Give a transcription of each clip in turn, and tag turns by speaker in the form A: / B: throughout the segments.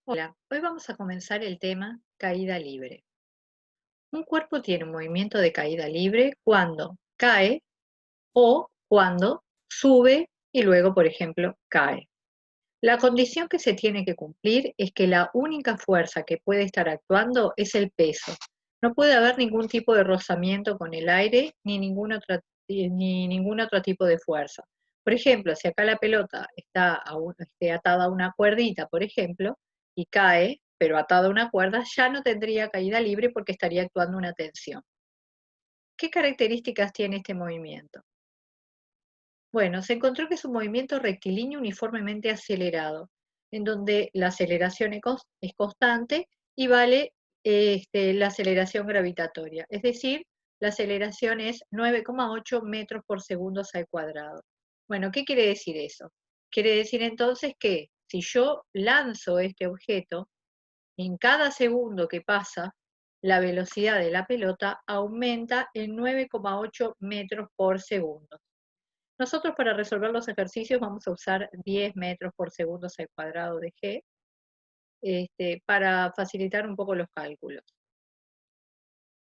A: Hola, hoy vamos a comenzar el tema caída libre. Un cuerpo tiene un movimiento de caída libre cuando cae o cuando sube y luego, por ejemplo, cae. La condición que se tiene que cumplir es que la única fuerza que puede estar actuando es el peso. No puede haber ningún tipo de rozamiento con el aire ni ningún otro tipo de fuerza. Por ejemplo, si acá la pelota está atada a una cuerdita, por ejemplo, y cae, pero atada a una cuerda, ya no tendría caída libre porque estaría actuando una tensión. ¿Qué características tiene este movimiento? Bueno, se encontró que es un movimiento rectilíneo uniformemente acelerado, en donde la aceleración es constante y vale la aceleración gravitatoria, es decir, la aceleración es 9,8 metros por segundo al cuadrado. Bueno, ¿qué quiere decir eso? Quiere decir entonces que si yo lanzo este objeto, en cada segundo que pasa, la velocidad de la pelota aumenta en 9,8 metros por segundo. Nosotros para resolver los ejercicios vamos a usar 10 metros por segundo al cuadrado de g, para facilitar un poco los cálculos.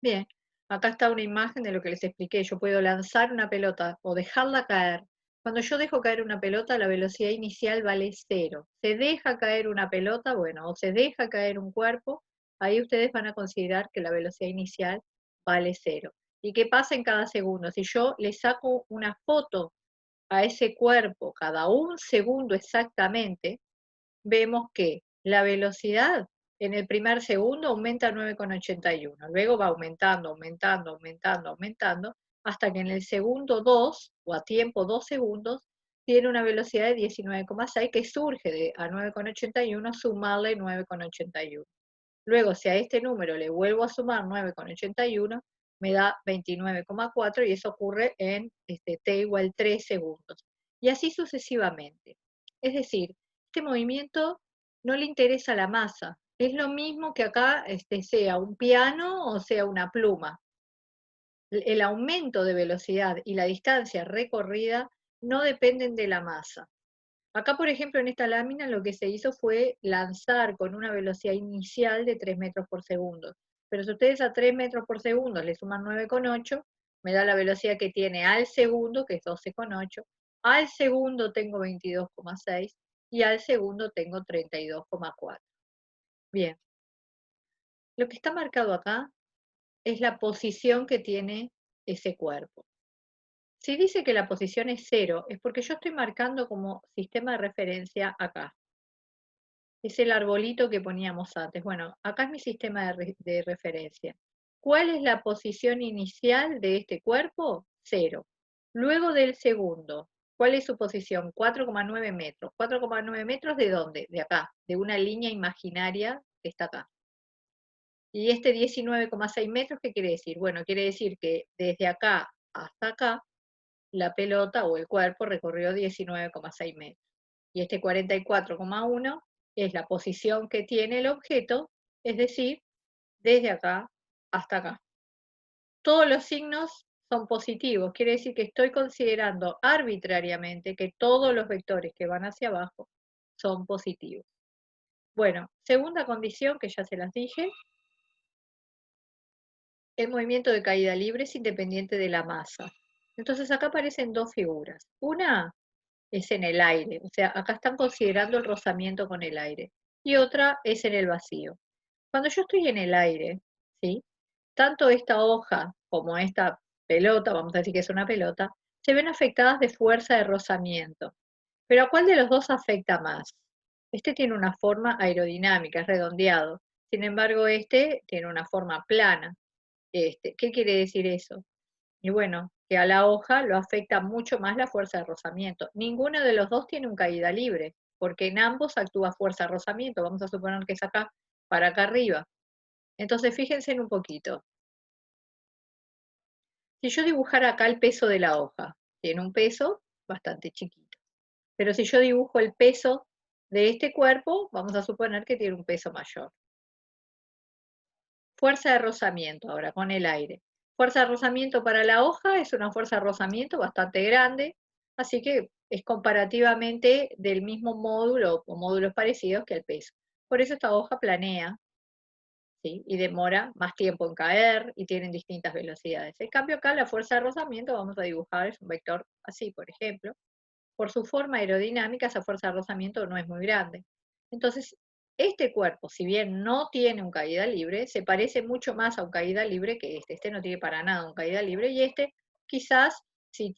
A: Bien, acá está una imagen de lo que les expliqué. Yo puedo lanzar una pelota o dejarla caer. Cuando yo dejo caer una pelota, la velocidad inicial vale cero. Se deja caer una pelota, bueno, o se deja caer un cuerpo, ahí ustedes van a considerar que la velocidad inicial vale cero. ¿Y qué pasa en cada segundo? Si yo le saco una foto a ese cuerpo cada un segundo exactamente, vemos que la velocidad en el primer segundo aumenta a 9,81, luego va aumentando, aumentando, aumentando, aumentando, hasta que en el segundo 2 o a tiempo 2 segundos tiene una velocidad de 19,6 que surge de a 9,81 sumarle 9,81. Luego, si a este número le vuelvo a sumar 9,81, me da 29,4 y eso ocurre en t igual 3 segundos. Y así sucesivamente. Es decir, este movimiento no le interesa la masa. Es lo mismo que acá sea un piano o sea una pluma. El aumento de velocidad y la distancia recorrida no dependen de la masa. Acá, por ejemplo, en esta lámina lo que se hizo fue lanzar con una velocidad inicial de 3 metros por segundo. Pero si ustedes a 3 metros por segundo le suman 9,8, me da la velocidad que tiene al segundo, que es 12,8. Al segundo tengo 22,6 y al segundo tengo 32,4. Bien, lo que está marcado acá es la posición que tiene ese cuerpo. Si dice que la posición es cero, es porque yo estoy marcando como sistema de referencia acá. Es el arbolito que poníamos antes. Bueno, acá es mi sistema de referencia. ¿Cuál es la posición inicial de este cuerpo? Cero. Luego del segundo, ¿cuál es su posición? 4,9 metros. ¿4,9 metros de dónde? De acá, de una línea imaginaria que está acá. Y este 19,6 metros, ¿qué quiere decir? Bueno, quiere decir que desde acá hasta acá, la pelota o el cuerpo recorrió 19,6 metros. Y este 44,1 es la posición que tiene el objeto, es decir, desde acá hasta acá. Todos los signos son positivos, quiere decir que estoy considerando arbitrariamente que todos los vectores que van hacia abajo son positivos. Bueno, segunda condición que ya se las dije, el movimiento de caída libre es independiente de la masa. Entonces acá aparecen dos figuras. Una es en el aire, o sea, acá están considerando el rozamiento con el aire. Y otra es en el vacío. Cuando yo estoy en el aire, ¿sí? Tanto esta hoja como esta pelota, vamos a decir que es una pelota, se ven afectadas de fuerza de rozamiento. Pero ¿a cuál de los dos afecta más? Este tiene una forma aerodinámica, es redondeado. Sin embargo, este tiene una forma plana. ¿Qué quiere decir eso? Y bueno, que a la hoja lo afecta mucho más la fuerza de rozamiento. Ninguno de los dos tiene un caída libre, porque en ambos actúa fuerza de rozamiento. Vamos a suponer que es acá, para acá arriba. Entonces, fíjense en un poquito. Si yo dibujara acá el peso de la hoja, tiene un peso bastante chiquito. Pero si yo dibujo el peso de este cuerpo, vamos a suponer que tiene un peso mayor. Fuerza de rozamiento ahora con el aire. Fuerza de rozamiento para la hoja es una fuerza de rozamiento bastante grande, así que es comparativamente del mismo módulo o módulos parecidos que el peso. Por eso esta hoja planea, ¿sí? Y demora más tiempo en caer y tienen distintas velocidades. En cambio acá la fuerza de rozamiento vamos a dibujar, es un vector así, por ejemplo. Por su forma aerodinámica, esa fuerza de rozamiento no es muy grande. Entonces, este cuerpo, si bien no tiene un caída libre, se parece mucho más a un caída libre que este. Este no tiene para nada un caída libre y este quizás si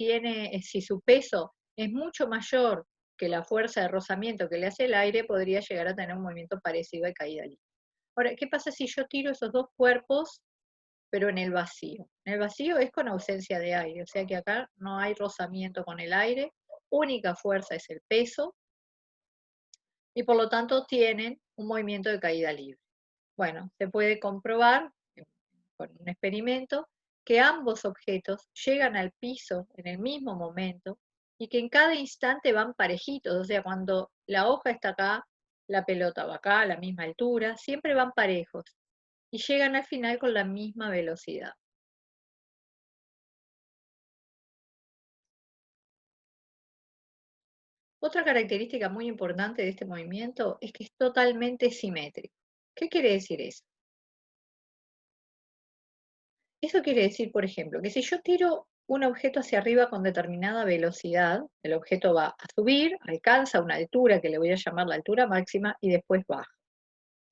A: su peso es mucho mayor que la fuerza de rozamiento que le hace el aire, podría llegar a tener un movimiento parecido al caída libre. Ahora, ¿qué pasa si yo tiro esos dos cuerpos, pero en el vacío? En el vacío es con ausencia de aire, o sea que acá no hay rozamiento con el aire, única fuerza es el peso, y por lo tanto tienen un movimiento de caída libre. Bueno, se puede comprobar con un experimento que ambos objetos llegan al piso en el mismo momento y que en cada instante van parejitos, o sea, cuando la hoja está acá, la pelota va acá a la misma altura, siempre van parejos y llegan al final con la misma velocidad. Otra característica muy importante de este movimiento es que es totalmente simétrico. ¿Qué quiere decir eso? Eso quiere decir, por ejemplo, que si yo tiro un objeto hacia arriba con determinada velocidad, el objeto va a subir, alcanza una altura que le voy a llamar la altura máxima y después baja.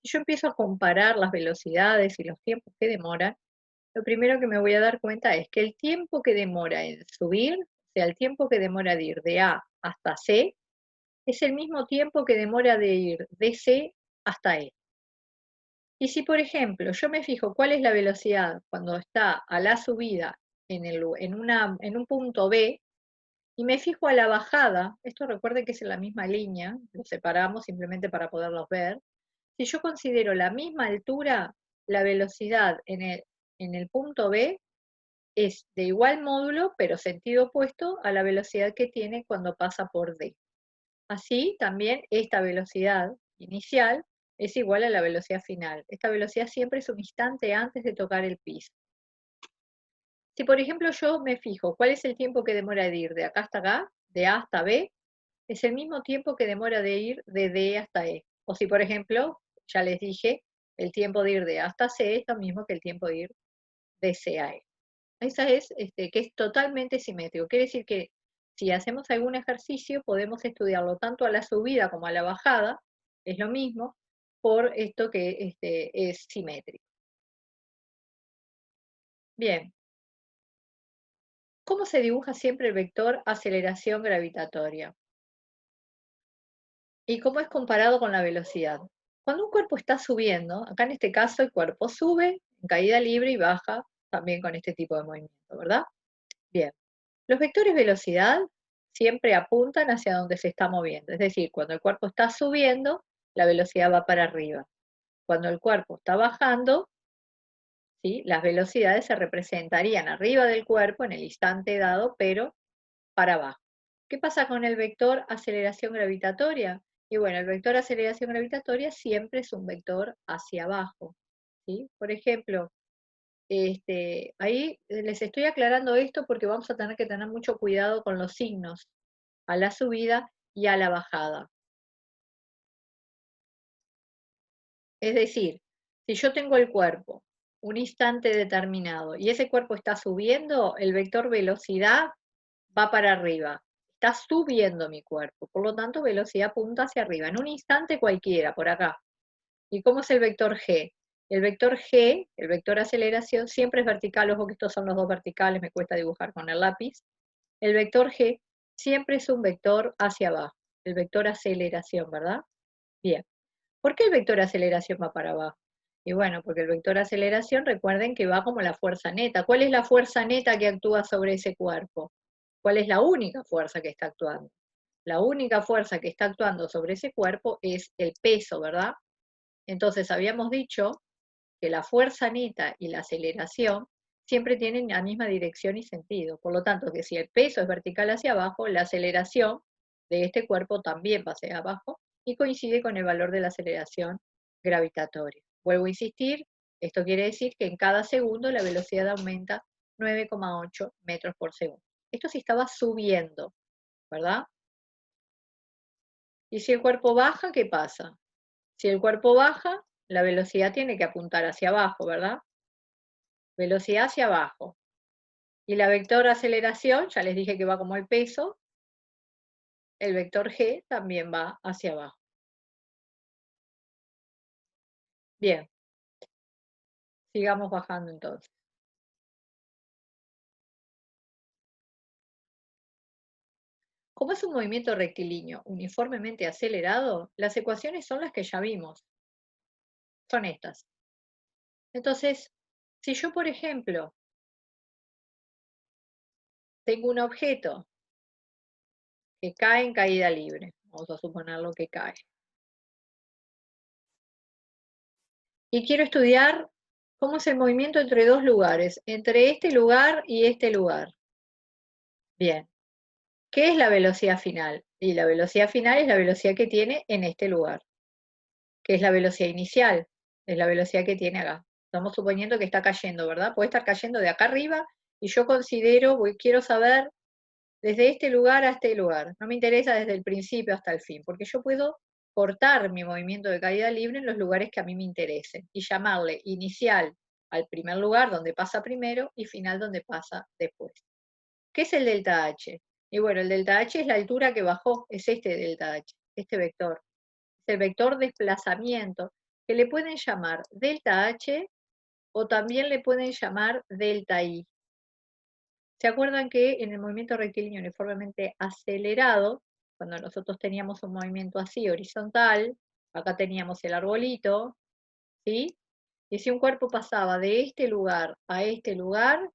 A: Si yo empiezo a comparar las velocidades y los tiempos que demoran, lo primero que me voy a dar cuenta es que el tiempo que demora en subir, o sea, el tiempo que demora de ir de A hasta C, es el mismo tiempo que demora de ir de C hasta E. Y si, por ejemplo, yo me fijo cuál es la velocidad cuando está a la subida en un punto B, y me fijo a la bajada, esto recuerden que es en la misma línea, lo separamos simplemente para poderlos ver. Si yo considero la misma altura, la velocidad en el punto B es de igual módulo, pero sentido opuesto a la velocidad que tiene cuando pasa por D. Así, también esta velocidad inicial es igual a la velocidad final. Esta velocidad siempre es un instante antes de tocar el piso. Si, por ejemplo, yo me fijo cuál es el tiempo que demora de ir de acá hasta acá, de A hasta B, es el mismo tiempo que demora de ir de D hasta E. O si, por ejemplo, ya les dije, el tiempo de ir de A hasta C es lo mismo que el tiempo de ir de C a E. Esa es, que es totalmente simétrico. Quiere decir que si hacemos algún ejercicio, podemos estudiarlo tanto a la subida como a la bajada, es lo mismo, por esto que es simétrico. Bien, ¿cómo se dibuja siempre el vector aceleración gravitatoria? ¿Y cómo es comparado con la velocidad? Cuando un cuerpo está subiendo, acá en este caso el cuerpo sube en caída libre y baja también con este tipo de movimiento, ¿verdad? Bien. Los vectores velocidad siempre apuntan hacia donde se está moviendo, es decir, cuando el cuerpo está subiendo, la velocidad va para arriba. Cuando el cuerpo está bajando, ¿sí? Las velocidades se representarían arriba del cuerpo en el instante dado, pero para abajo. ¿Qué pasa con el vector aceleración gravitatoria? Y bueno, el vector aceleración gravitatoria siempre es un vector hacia abajo, ¿sí? Por ejemplo, ahí les estoy aclarando esto porque vamos a tener que tener mucho cuidado con los signos a la subida y a la bajada. Es decir, si yo tengo el cuerpo un instante determinado y ese cuerpo está subiendo, el vector velocidad va para arriba. Está subiendo mi cuerpo, por lo tanto velocidad punta hacia arriba, en un instante cualquiera, por acá. ¿Y cómo es el vector G? El vector G, el vector aceleración, siempre es vertical. Ojo que estos son los dos verticales, me cuesta dibujar con el lápiz. El vector G siempre es un vector hacia abajo, el vector aceleración, ¿verdad? Bien. ¿Por qué el vector aceleración va para abajo? Y bueno, porque el vector aceleración, recuerden que va como la fuerza neta. ¿Cuál es la fuerza neta que actúa sobre ese cuerpo? ¿Cuál es la única fuerza que está actuando? La única fuerza que está actuando sobre ese cuerpo es el peso, ¿verdad? Entonces habíamos dicho que la fuerza neta y la aceleración siempre tienen la misma dirección y sentido. Por lo tanto, que si el peso es vertical hacia abajo, la aceleración de este cuerpo también va hacia abajo y coincide con el valor de la aceleración gravitatoria. Vuelvo a insistir, esto quiere decir que en cada segundo la velocidad aumenta 9,8 metros por segundo. Esto sí estaba subiendo, ¿verdad? Y si el cuerpo baja, ¿qué pasa? Si el cuerpo baja, la velocidad tiene que apuntar hacia abajo, ¿verdad? Velocidad hacia abajo. Y la vector aceleración, ya les dije que va como el peso, el vector g también va hacia abajo. Bien, sigamos bajando entonces. Como es un movimiento rectilíneo uniformemente acelerado, las ecuaciones son las que ya vimos. Son estas. Entonces, si yo, por ejemplo, tengo un objeto que cae en caída libre, vamos a suponerlo que cae, y quiero estudiar cómo es el movimiento entre dos lugares, entre este lugar y este lugar. Bien, ¿qué es la velocidad final? Y la velocidad final es la velocidad que tiene en este lugar, que es la velocidad inicial, es la velocidad que tiene acá. Estamos suponiendo que está cayendo, ¿verdad? Puede estar cayendo de acá arriba y yo considero, quiero saber desde este lugar a este lugar. No me interesa desde el principio hasta el fin, porque yo puedo cortar mi movimiento de caída libre en los lugares que a mí me interesen y llamarle inicial al primer lugar donde pasa primero y final donde pasa después. ¿Qué es el delta H? Y bueno, el delta H es la altura que bajó, es este delta H, este vector. Es el vector desplazamiento, que le pueden llamar delta H o también le pueden llamar delta I. ¿Se acuerdan que en el movimiento rectilíneo uniformemente acelerado, cuando nosotros teníamos un movimiento así horizontal, acá teníamos el arbolito, ¿sí? Y si un cuerpo pasaba de este lugar a este lugar,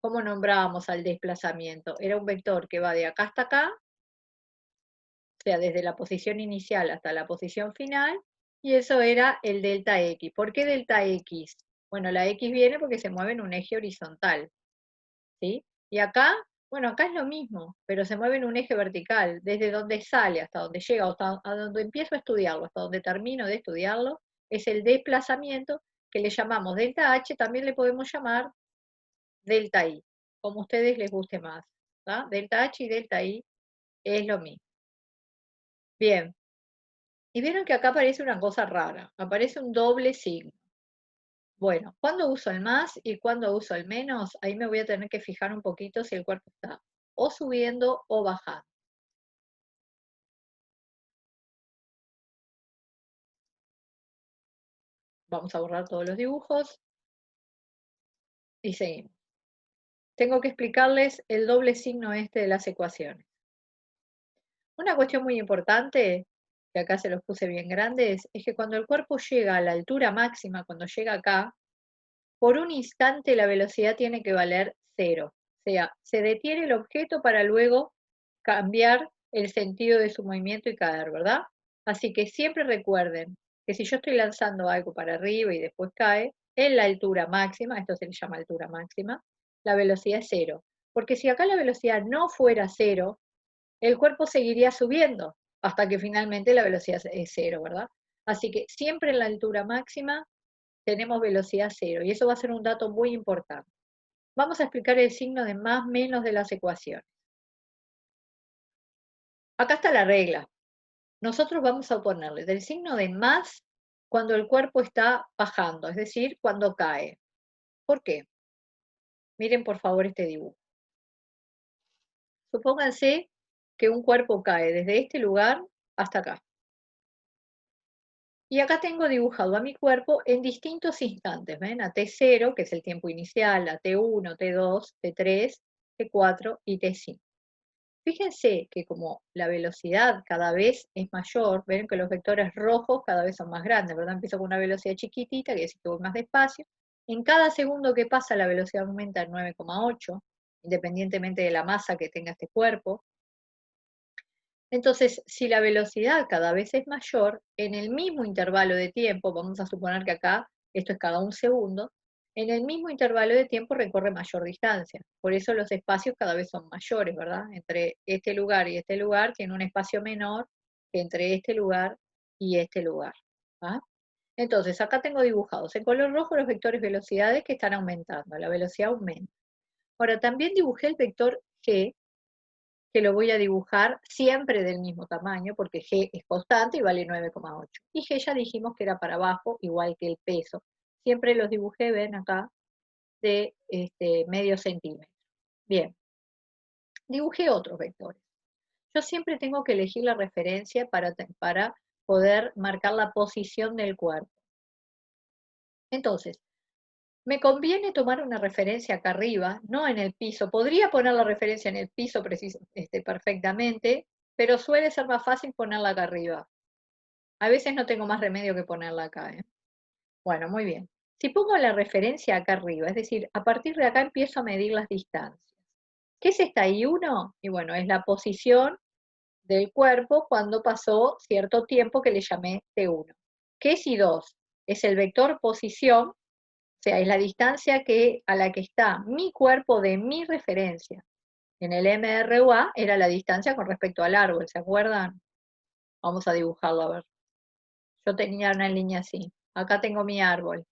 A: ¿cómo nombrábamos al desplazamiento? Era un vector que va de acá hasta acá, o sea, desde la posición inicial hasta la posición final, y eso era el delta X. ¿Por qué delta X? Bueno, la X viene porque se mueve en un eje horizontal, ¿sí? Y acá, bueno, acá es lo mismo, pero se mueve en un eje vertical, desde donde sale hasta donde llega, hasta a donde empiezo a estudiarlo, hasta donde termino de estudiarlo, es el desplazamiento que le llamamos delta H, también le podemos llamar delta I, como a ustedes les guste más. ¿tá? Delta H y delta I es lo mismo. Bien, y vieron que acá aparece una cosa rara, aparece un doble signo. Bueno, ¿cuándo uso el más y cuándo uso el menos? Ahí me voy a tener que fijar un poquito si el cuerpo está o subiendo o bajando. Vamos a borrar todos los dibujos y seguimos. Tengo que explicarles el doble signo este de las ecuaciones. Una cuestión muy importante, que acá se los puse bien grandes, es que cuando el cuerpo llega a la altura máxima, cuando llega acá, por un instante la velocidad tiene que valer 0. O sea, se detiene el objeto para luego cambiar el sentido de su movimiento y caer, ¿verdad? Así que siempre recuerden que si yo estoy lanzando algo para arriba y después cae, en la altura máxima, esto se le llama altura máxima, la velocidad es 0. Porque si acá la velocidad no fuera 0, el cuerpo seguiría subiendo hasta que finalmente la velocidad es 0, ¿verdad? Así que siempre en la altura máxima tenemos velocidad 0 y eso va a ser un dato muy importante. Vamos a explicar el signo de más menos de las ecuaciones. Acá está la regla. Nosotros vamos a ponerle del signo de más cuando el cuerpo está bajando, es decir, cuando cae. ¿Por qué? Miren por favor este dibujo. Supónganse que un cuerpo cae desde este lugar hasta acá. Y acá tengo dibujado a mi cuerpo en distintos instantes, ¿ven? A T0, que es el tiempo inicial, a T1, T2, T3, T4 y T5. Fíjense que como la velocidad cada vez es mayor, ven que los vectores rojos cada vez son más grandes, ¿verdad? Empiezo con una velocidad chiquitita, que decir que voy más despacio. En cada segundo que pasa la velocidad aumenta en 9,8, independientemente de la masa que tenga este cuerpo. Entonces, si la velocidad cada vez es mayor, en el mismo intervalo de tiempo, vamos a suponer que acá esto es cada un segundo, en el mismo intervalo de tiempo recorre mayor distancia. Por eso los espacios cada vez son mayores, ¿verdad? Entre este lugar y este lugar tiene un espacio menor que entre este lugar y este lugar. ¿va? Entonces, acá tengo dibujados en color rojo los vectores velocidades que están aumentando, la velocidad aumenta. Ahora, también dibujé el vector G, que lo voy a dibujar siempre del mismo tamaño, porque G es constante y vale 9,8. Y G ya dijimos que era para abajo, igual que el peso. Siempre los dibujé, ven acá, de medio centímetro. Bien, dibujé otros vectores. Yo siempre tengo que elegir la referencia para poder marcar la posición del cuerpo. Entonces, me conviene tomar una referencia acá arriba, no en el piso. Podría poner la referencia en el piso perfectamente, pero suele ser más fácil ponerla acá arriba. A veces no tengo más remedio que ponerla acá, ¿eh? Bueno, muy bien. Si pongo la referencia acá arriba, es decir, a partir de acá empiezo a medir las distancias. ¿Qué es esta I1? Y bueno, es la posición del cuerpo cuando pasó cierto tiempo que le llamé T1. ¿Qué es I2? Es el vector posición, o sea, es la distancia a la que está mi cuerpo de mi referencia. En el MRUA era la distancia con respecto al árbol, ¿se acuerdan? Vamos a dibujarlo a ver. Yo tenía una línea así. Acá tengo mi árbol.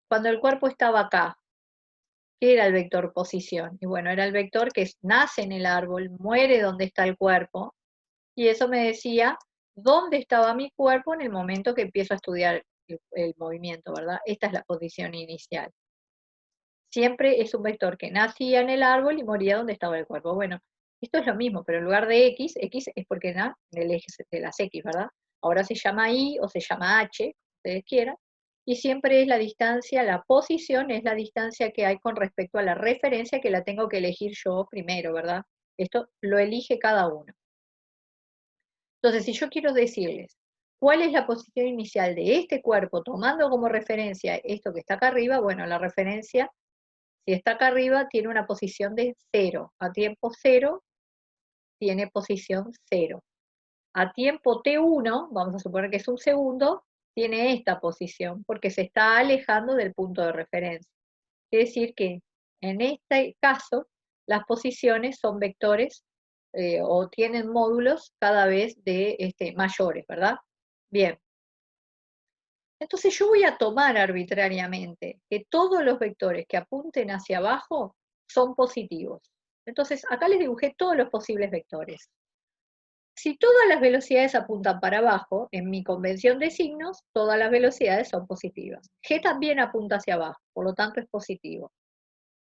A: Cuando el cuerpo estaba acá, ¿qué era el vector posición? Y bueno, era el vector que nace en el árbol, muere donde está el cuerpo, y eso me decía dónde estaba mi cuerpo en el momento que empiezo a estudiar el movimiento, ¿verdad? Esta es la posición inicial. Siempre es un vector que nacía en el árbol y moría donde estaba el cuerpo. Bueno, esto es lo mismo, pero en lugar de X es porque en el eje de las X, ¿verdad? Ahora se llama Y o se llama H, como ustedes quieran, y siempre es la distancia, la posición es la distancia que hay con respecto a la referencia que la tengo que elegir yo primero, ¿verdad? Esto lo elige cada uno. Entonces, si yo quiero decirles cuál es la posición inicial de este cuerpo, tomando como referencia esto que está acá arriba, bueno, la referencia, si está acá arriba, tiene una posición de 0. A tiempo 0, tiene posición 0. A tiempo T1, vamos a suponer que es un segundo, tiene esta posición, porque se está alejando del punto de referencia. Quiere decir que en este caso, las posiciones son vectores o tienen módulos cada vez de mayores, ¿verdad? Bien. Entonces yo voy a tomar arbitrariamente que todos los vectores que apunten hacia abajo son positivos. Entonces acá les dibujé todos los posibles vectores. Si todas las velocidades apuntan para abajo, en mi convención de signos, todas las velocidades son positivas. G también apunta hacia abajo, por lo tanto es positivo.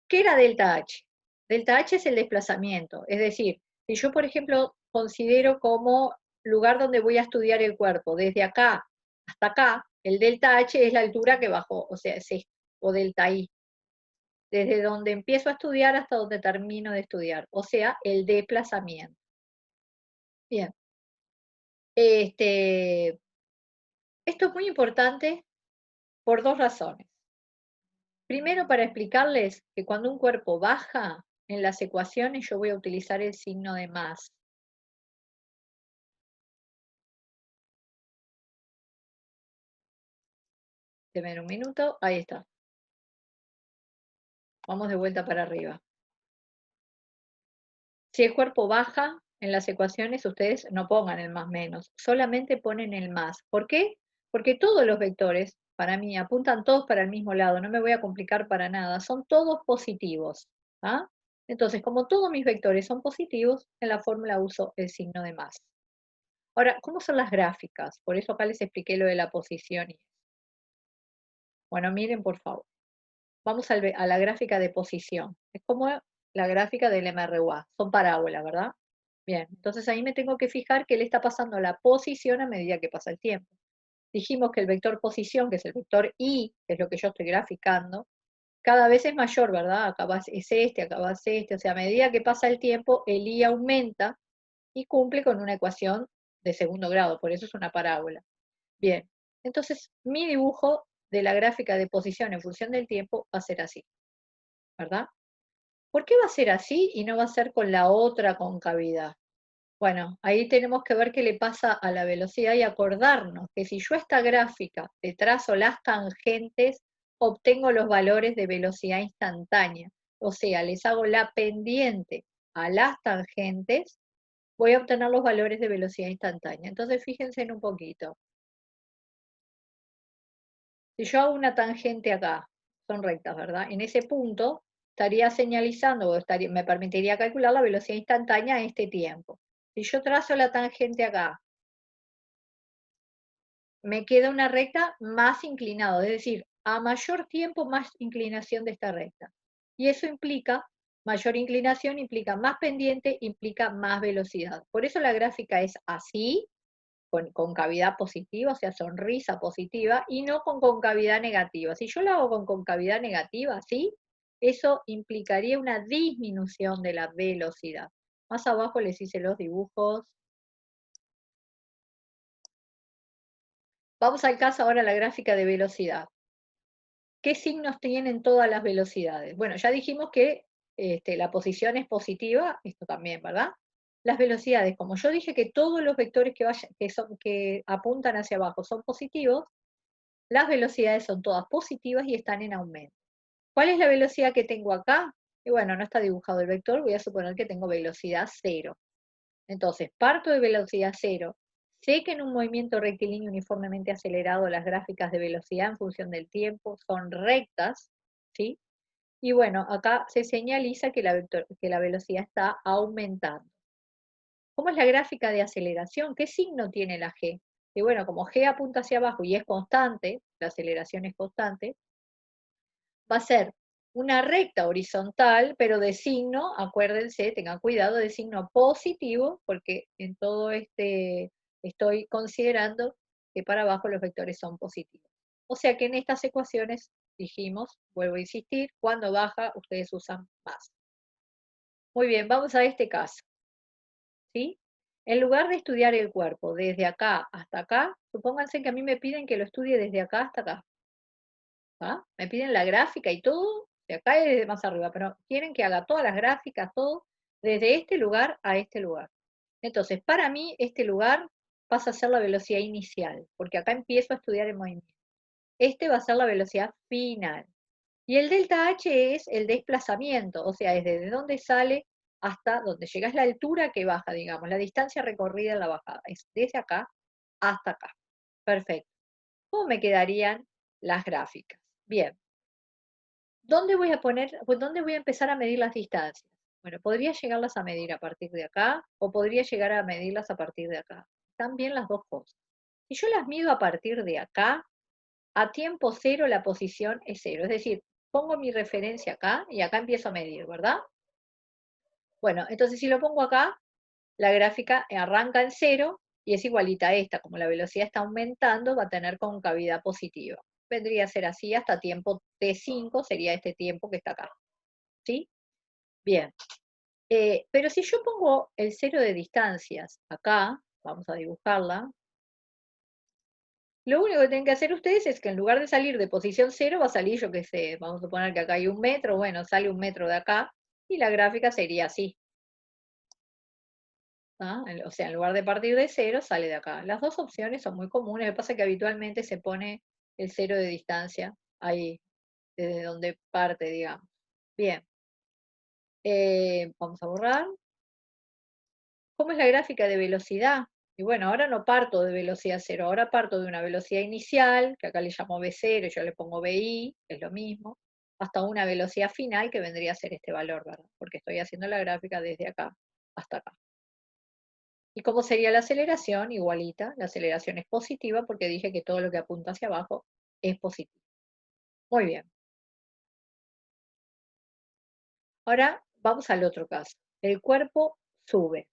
A: ¿Qué era delta H? Delta H es el desplazamiento, es decir, si yo, por ejemplo, considero como lugar donde voy a estudiar el cuerpo, desde acá hasta acá, el delta H es la altura que bajó, o sea, es esto, o delta I, desde donde empiezo a estudiar hasta donde termino de estudiar, o sea, el desplazamiento. Bien. Esto es muy importante por dos razones. Primero, para explicarles que cuando un cuerpo baja, en las ecuaciones yo voy a utilizar el signo de más. Denme un minuto, ahí está. Vamos de vuelta para arriba. Si el cuerpo baja, en las ecuaciones ustedes no pongan el más menos, solamente ponen el más. ¿Por qué? Porque todos los vectores, para mí, apuntan todos para el mismo lado, no me voy a complicar para nada, son todos positivos. ¿Ah? Entonces, como todos mis vectores son positivos, en la fórmula uso el signo de más. Ahora, ¿cómo son las gráficas? Por eso acá les expliqué lo de la posición. Bueno, miren por favor. Vamos a la gráfica de posición. Es como la gráfica del MRUA. Son parábolas, ¿verdad? Bien, entonces ahí me tengo que fijar qué le está pasando a la posición a medida que pasa el tiempo. Dijimos que el vector posición, que es el vector Y, que es lo que yo estoy graficando, cada vez es mayor, ¿verdad? Acá es este, acá va este. O sea, a medida que pasa el tiempo, el Y aumenta y cumple con una ecuación de segundo grado, por eso es una parábola. Bien, entonces mi dibujo de la gráfica de posición en función del tiempo va a ser así, ¿verdad? ¿Por qué va a ser así y no va a ser con la otra concavidad? Bueno, ahí tenemos que ver qué le pasa a la velocidad y acordarnos que si yo esta gráfica le trazo las tangentes, obtengo los valores de velocidad instantánea. O sea, les hago la pendiente a las tangentes, voy a obtener los valores de velocidad instantánea. Entonces, fíjense en un poquito. Si yo hago una tangente acá, son rectas, ¿verdad? En ese punto, estaría señalizando o me permitiría calcular la velocidad instantánea a este tiempo. Si yo trazo la tangente acá, me queda una recta más inclinada, es decir, a mayor tiempo más inclinación de esta recta. Y eso implica, mayor inclinación implica más pendiente, implica más velocidad. Por eso la gráfica es así, con concavidad positiva, o sea, sonrisa positiva, y no con concavidad negativa. Si yo la hago con concavidad negativa, ¿sí? Eso implicaría una disminución de la velocidad. Más abajo les hice los dibujos. Vamos al caso ahora la gráfica de velocidad. ¿Qué signos tienen todas las velocidades? Bueno, ya dijimos que la posición es positiva, esto también, ¿verdad? Las velocidades, como yo dije que todos los vectores que apuntan hacia abajo son positivos, las velocidades son todas positivas y están en aumento. ¿Cuál es la velocidad que tengo acá? Y bueno, no está dibujado el vector, voy a suponer que tengo velocidad cero. Entonces, parto de velocidad cero. Sé que en un movimiento rectilíneo uniformemente acelerado las gráficas de velocidad en función del tiempo son rectas, ¿sí? Y bueno, acá se señaliza que la velocidad está aumentando. ¿Cómo es la gráfica de aceleración? ¿Qué signo tiene la G? Y bueno, como G apunta hacia abajo y es constante, la aceleración es constante, va a ser una recta horizontal, pero de signo, acuérdense, tengan cuidado, de signo positivo, porque en todo estoy considerando que para abajo los vectores son positivos. O sea que en estas ecuaciones dijimos, vuelvo a insistir, cuando baja ustedes usan más. Muy bien, vamos a este caso, ¿sí? En lugar de estudiar el cuerpo desde acá hasta acá, supónganse que a mí me piden que lo estudie desde acá hasta acá. ¿Ah? Me piden la gráfica y todo, de acá y desde más arriba, pero quieren que haga todas las gráficas, todo, desde este lugar a este lugar. Entonces, para mí, este lugar pasa a ser la velocidad inicial, porque acá empiezo a estudiar el movimiento. Este va a ser la velocidad final. Y el delta H es el desplazamiento, o sea, es desde donde sale hasta donde llega, es la altura que baja, digamos, la distancia recorrida en la bajada, es desde acá hasta acá. Perfecto. ¿Cómo me quedarían las gráficas? Bien, ¿dónde voy a poner, pues dónde voy a empezar a medir las distancias? Bueno, podría llegarlas a medir a partir de acá o podría llegar a medirlas a partir de acá. Están bien las dos cosas. Si yo las mido a partir de acá, a tiempo cero la posición es cero. Es decir, pongo mi referencia acá y acá empiezo a medir, ¿verdad? Bueno, entonces si lo pongo acá, la gráfica arranca en cero y es igualita a esta. Como la velocidad está aumentando, va a tener concavidad positiva. Vendría a ser así hasta tiempo t5, sería este tiempo que está acá. ¿Sí? Bien. Pero si yo pongo el cero de distancias acá, vamos a dibujarla, lo único que tienen que hacer ustedes es que en lugar de salir de posición cero, va a salir, yo qué sé, vamos a suponer que acá hay 1 metro, bueno, sale 1 metro de acá, y la gráfica sería así. ¿Ah? O sea, en lugar de partir de cero, sale de acá. Las dos opciones son muy comunes, lo que pasa es que habitualmente se pone el cero de distancia ahí, desde donde parte, digamos. Bien, vamos a borrar. ¿Cómo es la gráfica de velocidad? Y bueno, ahora no parto de velocidad cero, ahora parto de una velocidad inicial, que acá le llamo V0, yo le pongo VI, es lo mismo, hasta una velocidad final que vendría a ser este valor, ¿verdad? Porque estoy haciendo la gráfica desde acá hasta acá. ¿Y cómo sería la aceleración? Igualita, la aceleración es positiva porque dije que todo lo que apunta hacia abajo es positivo. Muy bien. Ahora vamos al otro caso. El cuerpo sube.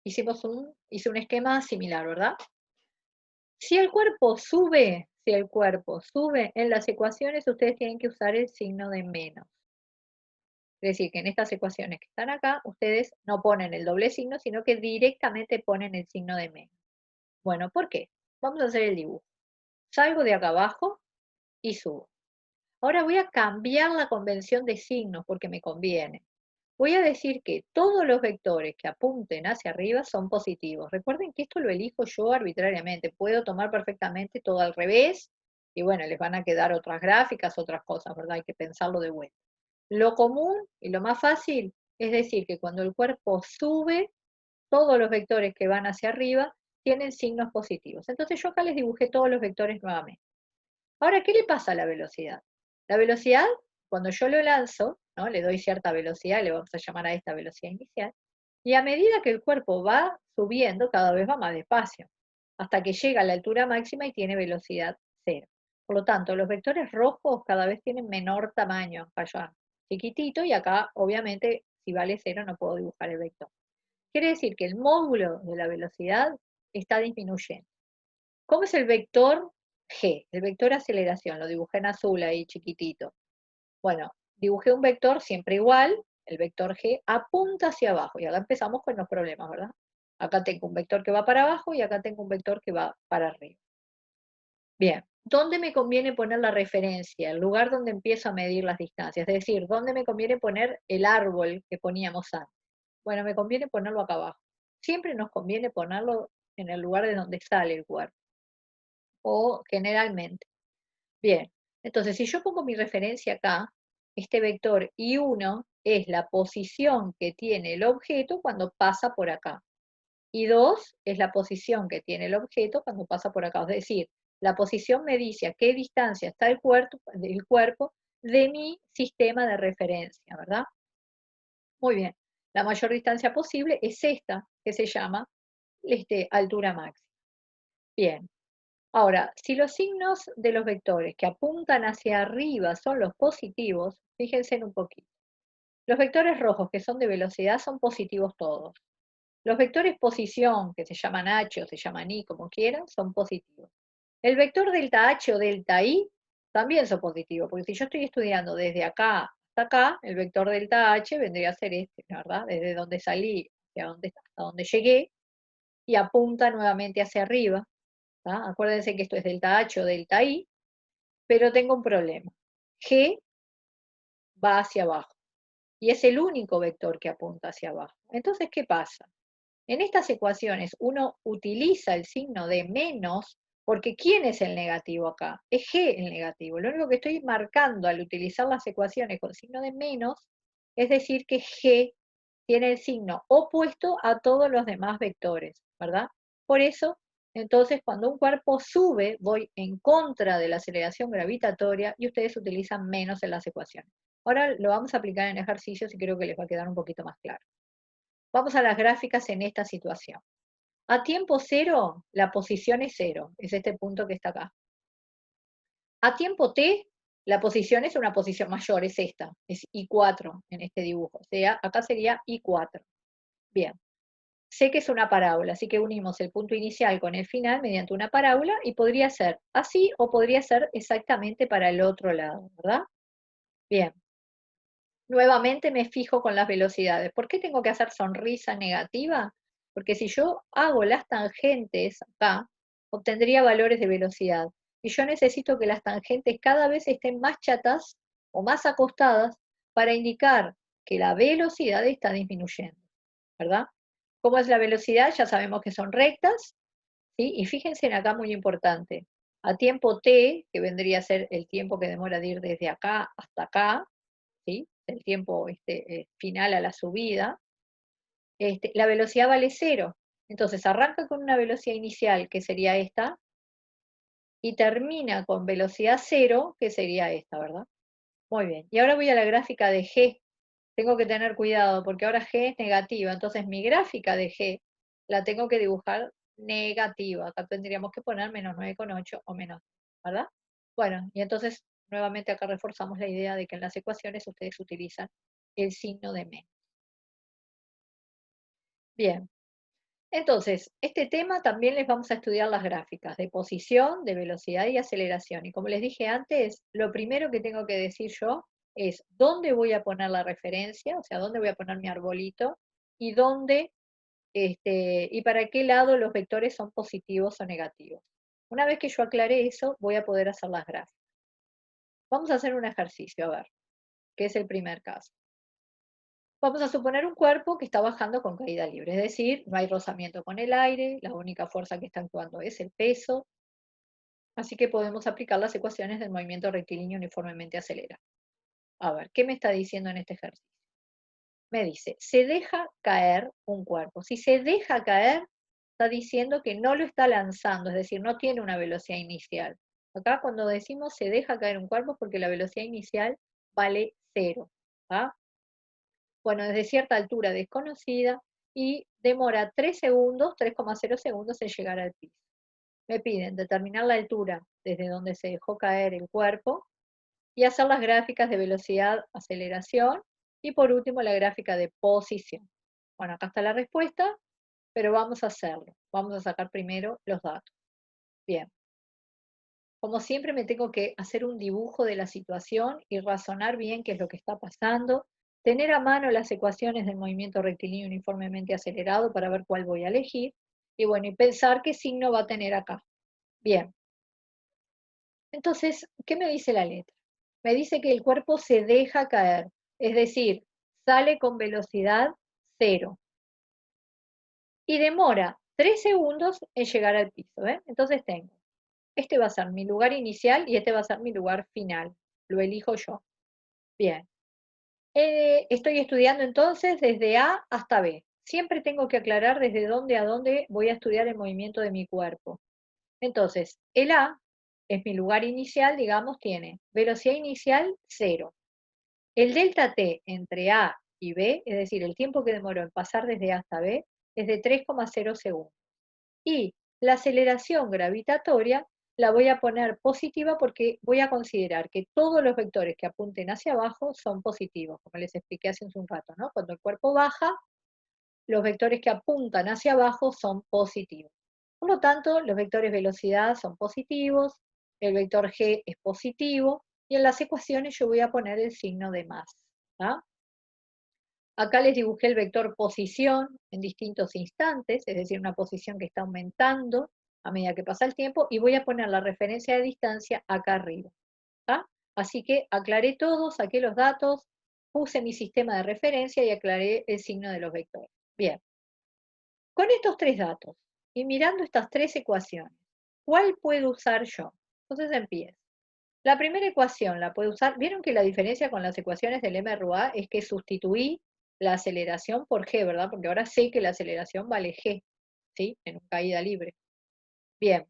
A: Hice un esquema similar, ¿verdad? Si el cuerpo sube en las ecuaciones, ustedes tienen que usar el signo de menos. Es decir, que en estas ecuaciones que están acá, ustedes no ponen el doble signo, sino que directamente ponen el signo de menos. Bueno, ¿por qué? Vamos a hacer el dibujo. Salgo de acá abajo y subo. Ahora voy a cambiar la convención de signos porque me conviene. Voy a decir que todos los vectores que apunten hacia arriba son positivos. Recuerden que esto lo elijo yo arbitrariamente. Puedo tomar perfectamente todo al revés y bueno, les van a quedar otras gráficas, otras cosas, ¿verdad? Hay que pensarlo de vuelta. Lo común y lo más fácil es decir que cuando el cuerpo sube, todos los vectores que van hacia arriba tienen signos positivos. Entonces yo acá les dibujé todos los vectores nuevamente. Ahora, ¿qué le pasa a la velocidad? La velocidad cuando yo lo lanzo, ¿no? Le doy cierta velocidad, le vamos a llamar a esta velocidad inicial, y a medida que el cuerpo va subiendo, cada vez va más despacio, hasta que llega a la altura máxima y tiene velocidad cero. Por lo tanto, los vectores rojos cada vez tienen menor tamaño, allá chiquitito, y acá, obviamente, si vale cero no puedo dibujar el vector. Quiere decir que el módulo de la velocidad está disminuyendo. ¿Cómo es el vector G? El vector aceleración, lo dibujé en azul ahí chiquitito. Bueno, dibujé un vector siempre igual, el vector G apunta hacia abajo, y acá empezamos con los problemas, ¿verdad? Acá tengo un vector que va para abajo y acá tengo un vector que va para arriba. Bien, ¿dónde me conviene poner la referencia? El lugar donde empiezo a medir las distancias, es decir, ¿dónde me conviene poner el árbol que poníamos antes? Bueno, me conviene ponerlo acá abajo. Siempre nos conviene ponerlo en el lugar de donde sale el cuerpo, o generalmente. Bien, entonces si yo pongo mi referencia acá, este vector I1 es la posición que tiene el objeto cuando pasa por acá. Y2 es la posición que tiene el objeto cuando pasa por acá. Es decir, la posición me dice a qué distancia está el cuerpo de mi sistema de referencia, ¿verdad? Muy bien. La mayor distancia posible es esta, que se llama altura máxima. Bien. Ahora, si los signos de los vectores que apuntan hacia arriba son los positivos, fíjense en un poquito. Los vectores rojos que son de velocidad son positivos todos. Los vectores posición, que se llaman H o se llaman Y, como quieran, son positivos. El vector delta H o delta Y también son positivos, porque si yo estoy estudiando desde acá hasta acá, el vector delta H vendría a ser este, ¿verdad? Desde donde salí hasta donde llegué, y apunta nuevamente hacia arriba. ¿Tá? Acuérdense que esto es delta H o delta Y, pero tengo un problema. G va hacia abajo y es el único vector que apunta hacia abajo. Entonces, ¿qué pasa? En estas ecuaciones uno utiliza el signo de menos, porque ¿quién es el negativo acá? Es G el negativo. Lo único que estoy marcando al utilizar las ecuaciones con signo de menos es decir que G tiene el signo opuesto a todos los demás vectores, ¿verdad? Por eso, entonces, cuando un cuerpo sube, voy en contra de la aceleración gravitatoria y ustedes utilizan menos en las ecuaciones. Ahora lo vamos a aplicar en ejercicios y creo que les va a quedar un poquito más claro. Vamos a las gráficas en esta situación. A tiempo cero, la posición es cero, es este punto que está acá. A tiempo t, la posición es una posición mayor, es esta, es I4 en este dibujo. O sea, acá sería I4. Bien, sé que es una parábola, así que unimos el punto inicial con el final mediante una parábola y podría ser así o podría ser exactamente para el otro lado, ¿verdad? Bien. Nuevamente me fijo con las velocidades. ¿Por qué tengo que hacer sonrisa negativa? Porque si yo hago las tangentes acá, obtendría valores de velocidad. Y yo necesito que las tangentes cada vez estén más chatas o más acostadas para indicar que la velocidad está disminuyendo, ¿verdad? ¿Cómo es la velocidad? Ya sabemos que son rectas, ¿sí? Y fíjense en acá muy importante. A tiempo t, que vendría a ser el tiempo que demora de ir desde acá hasta acá, ¿sí? El tiempo final a la subida, la velocidad vale cero. Entonces arranca con una velocidad inicial, que sería esta, y termina con velocidad cero, que sería esta, ¿verdad? Muy bien. Y ahora voy a la gráfica de G. Tengo que tener cuidado porque ahora G es negativa. Entonces mi gráfica de G la tengo que dibujar negativa. Acá tendríamos que poner menos 9,8 o menos, ¿verdad? Bueno, y entonces nuevamente acá reforzamos la idea de que en las ecuaciones ustedes utilizan el signo de menos. Bien, entonces, este tema también les vamos a estudiar las gráficas de posición, de velocidad y aceleración. Y como les dije antes, lo primero que tengo que decir yo es dónde voy a poner la referencia, o sea, dónde voy a poner mi arbolito, y dónde, y para qué lado los vectores son positivos o negativos. Una vez que yo aclare eso, voy a poder hacer las gráficas. Vamos a hacer un ejercicio, a ver, que es el primer caso. Vamos a suponer un cuerpo que está bajando con caída libre, es decir, no hay rozamiento con el aire, la única fuerza que está actuando es el peso, así que podemos aplicar las ecuaciones del movimiento rectilíneo uniformemente acelerado. A ver, ¿qué me está diciendo en este ejercicio? Me dice, se deja caer un cuerpo. Si se deja caer, está diciendo que no lo está lanzando, es decir, no tiene una velocidad inicial. Acá cuando decimos se deja caer un cuerpo es porque la velocidad inicial vale 0. ¿Ah? Bueno, desde cierta altura desconocida y demora 3 segundos, 3,0 segundos en llegar al piso. Me piden determinar la altura desde donde se dejó caer el cuerpo y hacer las gráficas de velocidad, aceleración y por último la gráfica de posición. Bueno, acá está la respuesta, pero vamos a hacerlo. Vamos a sacar primero los datos. Bien. Como siempre me tengo que hacer un dibujo de la situación y razonar bien qué es lo que está pasando, tener a mano las ecuaciones del movimiento rectilíneo uniformemente acelerado para ver cuál voy a elegir, y bueno, y pensar qué signo va a tener acá. Bien, entonces, ¿qué me dice la letra? Me dice que el cuerpo se deja caer, es decir, sale con velocidad 0 y demora 3 segundos en llegar al piso. Entonces tengo, este va a ser mi lugar inicial y este va a ser mi lugar final. Lo elijo yo. Bien. Estoy estudiando entonces desde A hasta B. Siempre tengo que aclarar desde dónde a dónde voy a estudiar el movimiento de mi cuerpo. Entonces, el A es mi lugar inicial, digamos, tiene velocidad inicial 0. El delta T entre A y B, es decir, el tiempo que demoró en pasar desde A hasta B, es de 3,0 segundos. Y la aceleración gravitatoria la voy a poner positiva porque voy a considerar que todos los vectores que apunten hacia abajo son positivos, como les expliqué hace un rato, ¿no? Cuando el cuerpo baja, los vectores que apuntan hacia abajo son positivos. Por lo tanto, los vectores velocidad son positivos, el vector g es positivo, y en las ecuaciones yo voy a poner el signo de más. ¿Ah? Acá les dibujé el vector posición en distintos instantes, es decir, una posición que está aumentando a medida que pasa el tiempo, y voy a poner la referencia de distancia acá arriba. ¿Ah? Así que aclaré todo, saqué los datos, puse mi sistema de referencia y aclaré el signo de los vectores. Bien, con estos tres datos y mirando estas tres ecuaciones, ¿cuál puedo usar yo? Entonces empiezo. La primera ecuación la puedo usar, vieron que la diferencia con las ecuaciones del MRUA es que sustituí la aceleración por g, ¿verdad? Porque ahora sé que la aceleración vale g, ¿sí? En una caída libre. Bien.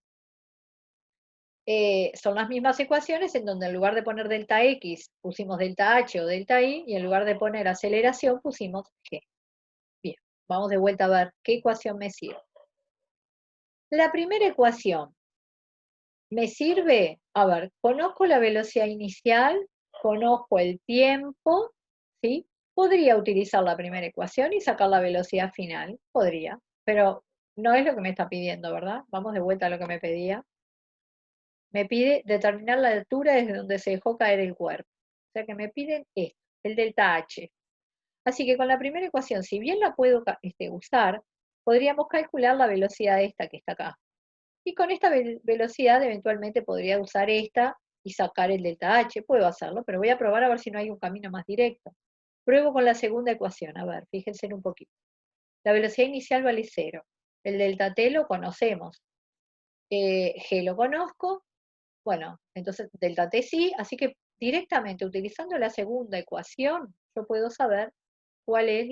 A: Son las mismas ecuaciones en donde en lugar de poner delta x pusimos delta h o delta y, y en lugar de poner aceleración pusimos g. Bien, vamos de vuelta a ver qué ecuación me sirve. La primera ecuación me sirve, a ver, conozco la velocidad inicial, conozco el tiempo, ¿sí? Podría utilizar la primera ecuación y sacar la velocidad final, podría, pero no es lo que me está pidiendo, ¿verdad? Vamos de vuelta a lo que me pedía. Me pide determinar la altura desde donde se dejó caer el cuerpo. O sea que me piden esto, el delta H. Así que con la primera ecuación, si bien la puedo usar, podríamos calcular la velocidad esta que está acá. Y con esta velocidad eventualmente podría usar esta y sacar el delta H. Puedo hacerlo, pero voy a probar a ver si no hay un camino más directo. Pruebo con la segunda ecuación. A ver, fíjense en un poquito. La velocidad inicial vale 0. El delta T lo conocemos. G lo conozco. Bueno, entonces delta T sí, así que directamente utilizando la segunda ecuación, yo puedo saber cuál es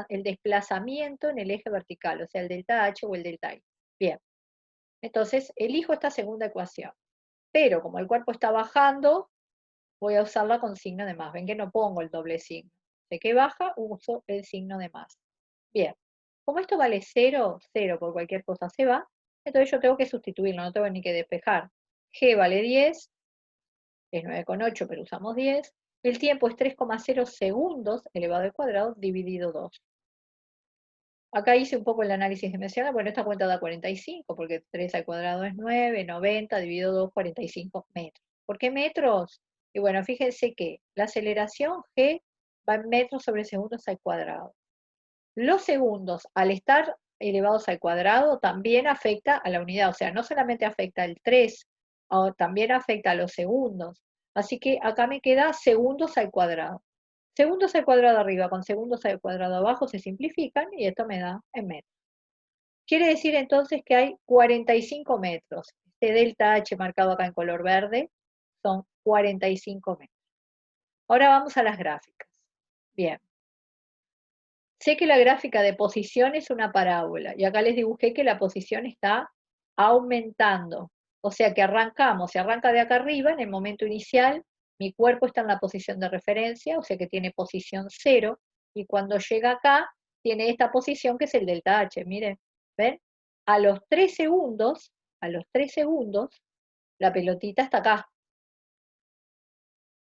A: el desplazamiento en el eje vertical, o sea, el delta H o el delta I. Bien, entonces elijo esta segunda ecuación, pero como el cuerpo está bajando, voy a usarla con signo de más. Ven que no pongo el doble signo. Sé que baja, uso el signo de más. Bien, como esto vale 0, 0 por cualquier cosa se va, entonces yo tengo que sustituirlo, no tengo ni que despejar. G vale 10, es 9,8, pero usamos 10. El tiempo es 3,0 segundos elevado al cuadrado dividido 2. Acá hice un poco el análisis dimensional, bueno, esta cuenta da 45, porque 3 al cuadrado es 9, 90, dividido 2, 45 metros. ¿Por qué metros? Y bueno, fíjense que la aceleración G va en metros sobre segundos al cuadrado. Los segundos, al estar elevados al cuadrado, también afecta a la unidad, o sea, no solamente afecta al 3, también afecta a los segundos. Así que acá me queda segundos al cuadrado. Segundos al cuadrado arriba con segundos al cuadrado abajo se simplifican y esto me da en metros. Quiere decir entonces que hay 45 metros. Este delta H marcado acá en color verde son 45 metros. Ahora vamos a las gráficas. Bien. Sé que la gráfica de posición es una parábola y acá les dibujé que la posición está aumentando. O sea que arrancamos, se arranca de acá arriba en el momento inicial, Mi cuerpo está en la posición de referencia, o sea que tiene posición 0, y cuando llega acá, tiene esta posición que es el delta H, miren, ¿ven? A los 3 segundos, la pelotita está acá.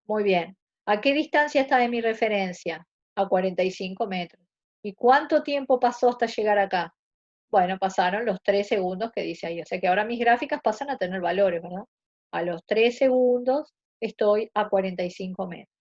A: Muy bien. ¿A qué distancia está de mi referencia? A 45 metros. ¿Y cuánto tiempo pasó hasta llegar acá? Bueno, pasaron los 3 segundos que dice ahí. O sea que ahora mis gráficas pasan a tener valores, ¿verdad? A los 3 segundos estoy a 45 metros.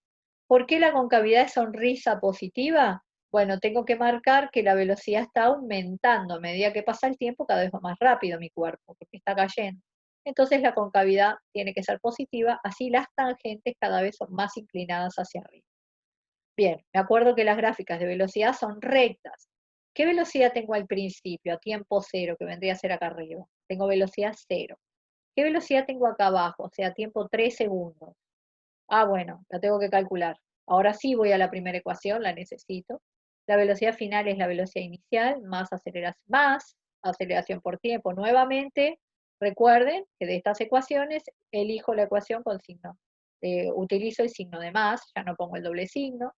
A: ¿Por qué la concavidad es sonrisa positiva? Bueno, tengo que marcar que la velocidad está aumentando a medida que pasa el tiempo, cada vez va más rápido mi cuerpo, porque está cayendo. Entonces la concavidad tiene que ser positiva, así las tangentes cada vez son más inclinadas hacia arriba. Bien, me acuerdo que las gráficas de velocidad son rectas. ¿Qué velocidad tengo al principio, a tiempo cero, que vendría a ser acá arriba? Tengo velocidad cero. ¿Qué velocidad tengo acá abajo? O sea, tiempo 3 segundos. Ah, bueno, la tengo que calcular. Ahora sí voy a la primera ecuación, la necesito. La velocidad final es la velocidad inicial más aceleración por tiempo. Nuevamente, recuerden que de estas ecuaciones elijo la ecuación con signo. Utilizo el signo de más, ya no pongo el doble signo,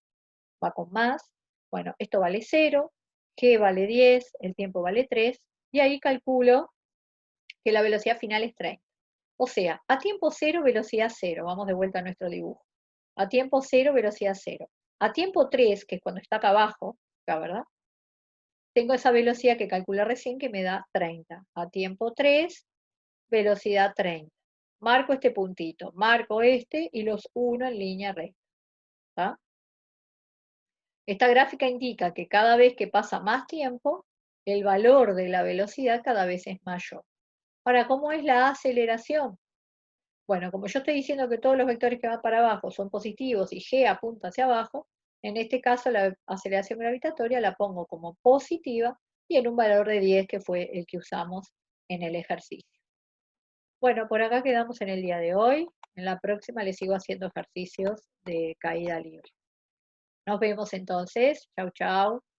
A: va con más. Bueno, esto vale 0, g vale 10, el tiempo vale 3, y ahí calculo que la velocidad final es 30. O sea, a tiempo cero, velocidad cero. Vamos de vuelta a nuestro dibujo. A tiempo cero, velocidad cero. A tiempo 3, que es cuando está acá abajo, acá, ¿verdad? Tengo esa velocidad que calculé recién que me da 30. A tiempo 3, velocidad 30. Marco este puntito, marco este y los uno en línea recta. ¿Tá? Esta gráfica indica que cada vez que pasa más tiempo, el valor de la velocidad cada vez es mayor. Ahora, ¿cómo es la aceleración? Bueno, como yo estoy diciendo que todos los vectores que van para abajo son positivos y g apunta hacia abajo, en este caso la aceleración gravitatoria la pongo como positiva y en un valor de 10 que fue el que usamos en el ejercicio. Bueno, por acá quedamos en el día de hoy. En la próxima les sigo haciendo ejercicios de caída libre. Nos vemos entonces. Chau, chau.